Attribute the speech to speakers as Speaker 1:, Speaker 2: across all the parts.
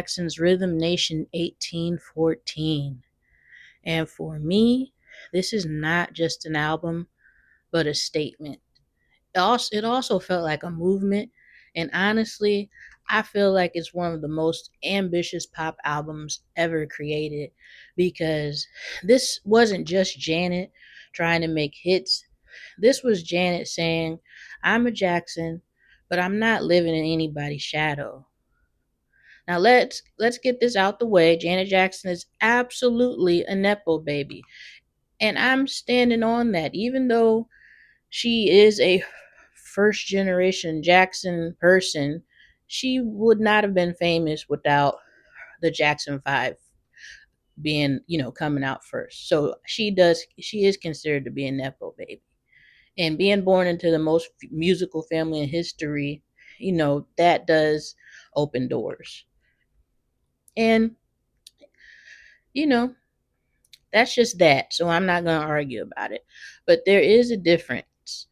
Speaker 1: Jackson's Rhythm Nation 1814. And for me, this is not just an album, but a statement. It also felt like a movement. And honestly, I feel like it's one of the most ambitious pop albums ever created because this wasn't just Janet trying to make hits. This was Janet saying, I'm a Jackson, but I'm not living in anybody's shadow. Now let's get this out the way. Janet Jackson is absolutely a Nepo baby. And I'm standing on that. Even though she is a first generation Jackson person, she would not have been famous without the Jackson 5 being, coming out first. So she is considered to be a Nepo baby. And being born into the most musical family in history, that does open doors. And, you know, that's just that. So I'm not going to argue about it. But there is a difference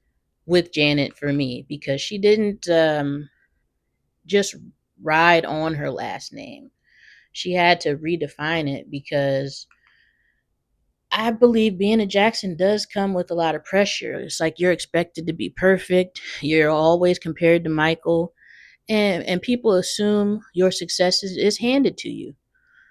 Speaker 1: with Janet for me because she didn't just ride on her last name. She had to redefine it because I believe being a Jackson does come with a lot of pressure. It's like you're expected to be perfect. You're always compared to Michael, and people assume your success is handed to you.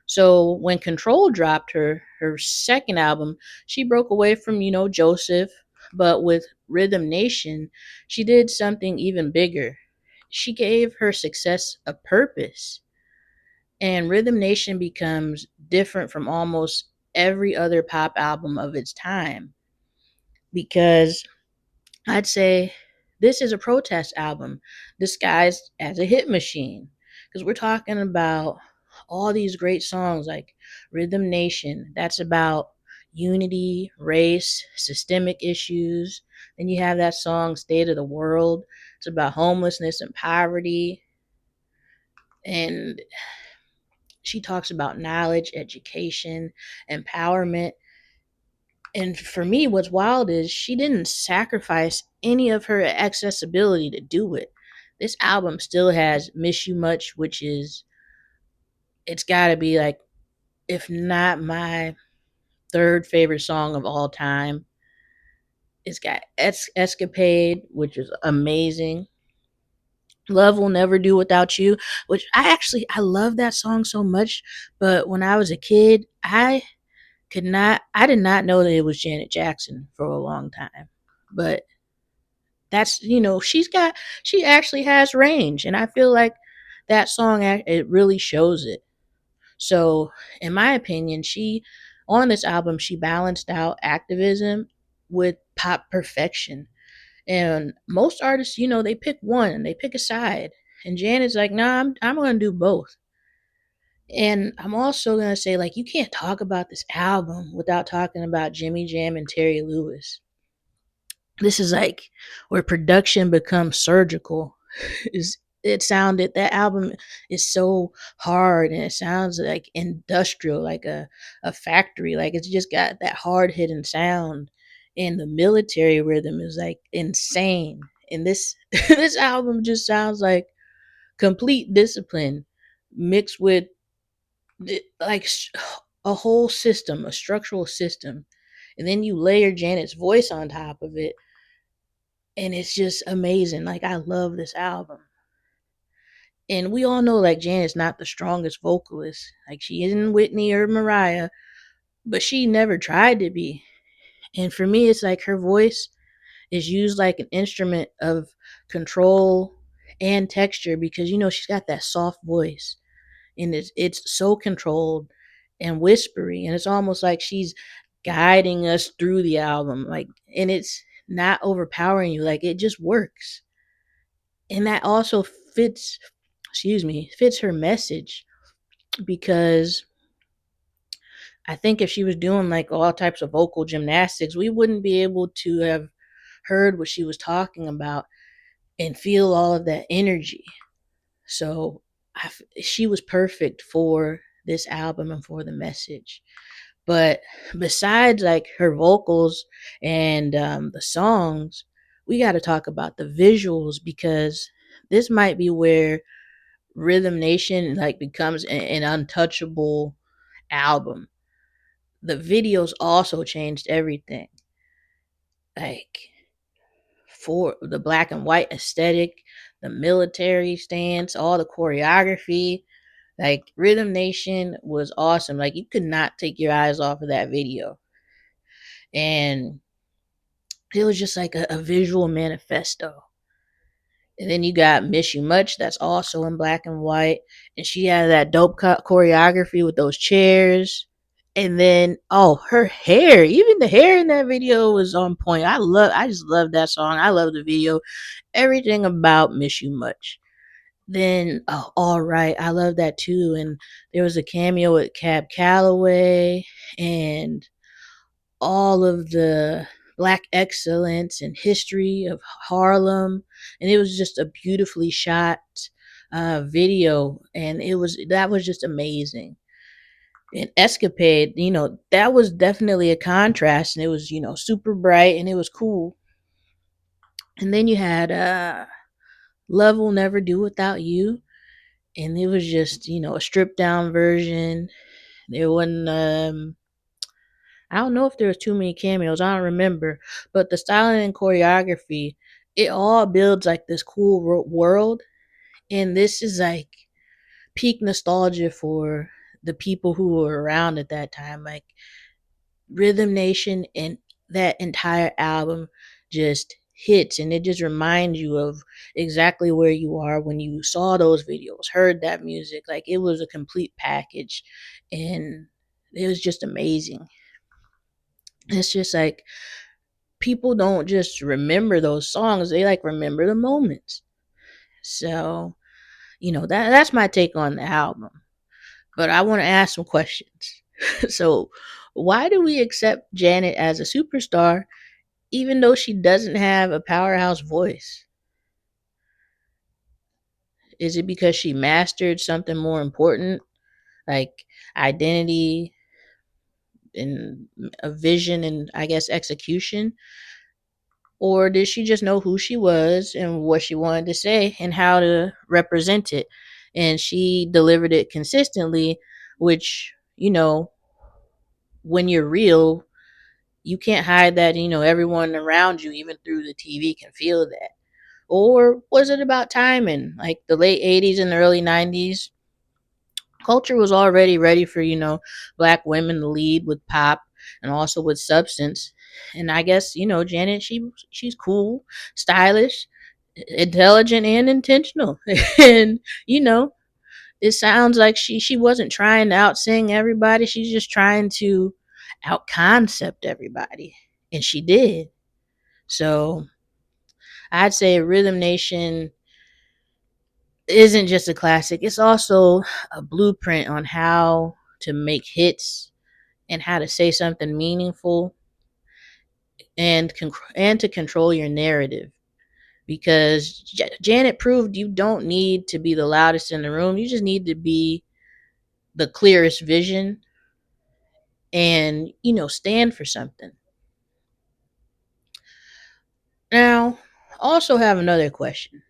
Speaker 1: So when Control dropped her second album, she broke away from, Joseph, but with Rhythm Nation, she did something even bigger. She gave her success a purpose. And Rhythm Nation becomes different from almost every other pop album of its time because I'd say this is a protest album disguised as a hit machine because we're talking about all these great songs like Rhythm Nation. That's about unity, race, systemic issues. Then you have that song State of the World. It's about homelessness and poverty. And she talks about knowledge, education, empowerment. And for me, what's wild is she didn't sacrifice any of her accessibility to do it. This album still has Miss You Much, which is, it's got to be like, if not my third favorite song of all time. It's got Escapade, which is amazing. Love Will Never Do Without You, which I love that song so much. But when I was a kid, I did not know that it was Janet Jackson for a long time. But that's, she actually has range. And I feel like that song, it really shows it. So, in my opinion, on this album, she balanced out activism with pop perfection. And most artists, they pick one, they pick a side. And Janet's like, nah, I'm going to do both. And I'm also going to say, like, you can't talk about this album without talking about Jimmy Jam and Terry Lewis. This is like where production becomes surgical. Is it sounded that album is so hard and it sounds like industrial, like a factory. Like it's just got that hard hitting sound. And the military rhythm is like insane. And this this album just sounds like complete discipline mixed with like a whole system, a structural system. And then you layer Janet's voice on top of it and it's just amazing. Like I love this album. And we all know like Janet's not the strongest vocalist. Like she isn't Whitney or Mariah, but she never tried to be. And for me it's like her voice is used like an instrument of control and texture because she's got that soft voice and it's so controlled and whispery and it's almost like she's guiding us through the album like and it's not overpowering you like it just works. And that also fits her message because I think if she was doing like all types of vocal gymnastics, we wouldn't be able to have heard what she was talking about and feel all of that energy. So she was perfect for this album and for the message. But besides like her vocals and the songs, we got to talk about the visuals because this might be where Rhythm Nation like becomes an untouchable album. The videos also changed everything. Like for the black and white aesthetic, the military stance, all the choreography. Like Rhythm Nation was awesome. Like you could not take your eyes off of that video. And it was just like a visual manifesto. And then you got Miss You Much, that's also in black and white. And she had that dope choreography with those chairs. And then, oh, her hair, even the hair in that video was on point. I just love that song. I love the video. Everything about Miss You Much. Then, oh, All Right, I love that too. And there was a cameo with Cab Calloway and all of the black excellence and history of Harlem, and it was just a beautifully shot video, and that was just amazing. And Escapade, that was definitely a contrast, and it was super bright and it was cool. And then you had Love Will Never Do Without You, and it was just a stripped down version. There wasn't I don't know if there was too many cameos. I don't remember, but the styling and choreography, it all builds like this cool world, and this is like peak nostalgia for the people who were around at that time. Like Rhythm Nation and that entire album just hits, and it just reminds you of exactly where you are when you saw those videos, heard that music. Like it was a complete package, and it was just amazing. It's just like people don't just remember those songs, they like remember the moments. So that's my take on the album, but I want to ask some questions. So why do we accept Janet as a superstar even though she doesn't have a powerhouse voice? Is it because she mastered something more important, like identity and a vision and I guess execution? Or did she just know who she was and what she wanted to say and how to represent it? And she delivered it consistently, which, when you're real, you can't hide that, everyone around you, even through the TV, can feel that. Or was it about timing? Like the late 80s and the early 90s, culture was already ready for, black women to lead with pop and also with substance. And I guess, Janet, she's cool, stylish, intelligent, and intentional. And, it sounds like she wasn't trying to outsing everybody. She's just trying to out concept everybody. And she did. So I'd say Rhythm Nation isn't just a classic, it's also a blueprint on how to make hits and how to say something meaningful and to control your narrative. Because Janet proved you don't need to be the loudest in the room. You just need to be the clearest vision and, stand for something. Now, also have another question.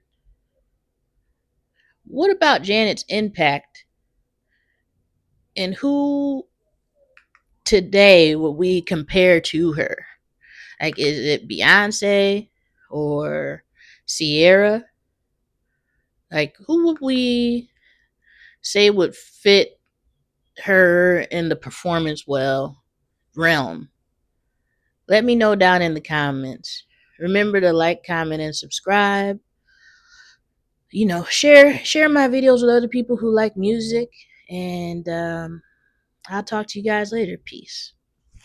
Speaker 1: What about Janet's impact and who today would we compare to her? Like, is it Beyonce or Sierra? Like, who would we say would fit her in the performance realm? Let me know down in the comments. Remember to like, comment, and subscribe. Share my videos with other people who like music, and I'll talk to you guys later. Peace.